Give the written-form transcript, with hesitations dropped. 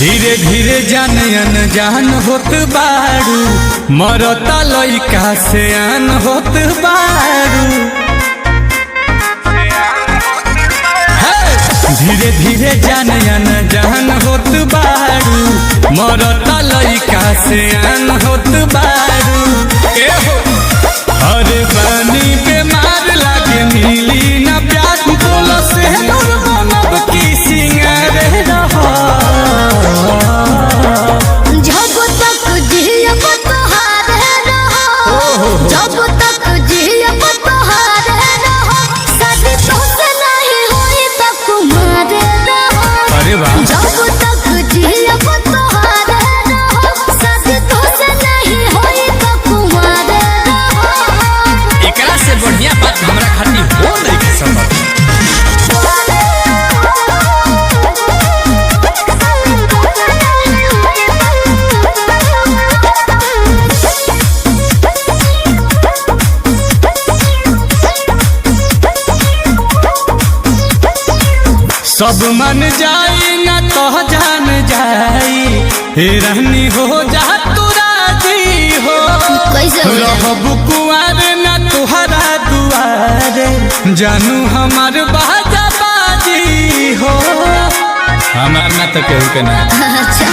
धीरे धीरे जान अनजान होत बारू, मरता लइका से आन होत बारू। धीरे धीरे जान अनजान होत बारू, मरता लइका से आन होत बारू। अरे बानी बेमार लागे मिली ना प्यार, बोलो से मनब की सिंगार रहा। जब तक जियब तोहारे रहो, जब तक जियब तोहारे रहो, शादी तोसे नहीं हुई तो कुमारे रहो। अरे वाह। जब तक जियब तोहारे रहो, शादी तोसे नहीं हुई तो कुमारे रहो। एकरा से बढ़िया बात हमरा खातिर हो नहीं के संभव। सब मन जाई ना तो जान जाई, हे रहनी हो जा तू राजी हो। कैसे हो जाए? रहब कुआर ना तुहरा दुआरे, जानू हमार बाजा बाजी हो। हमार ना तो केहू के ना। अच्छा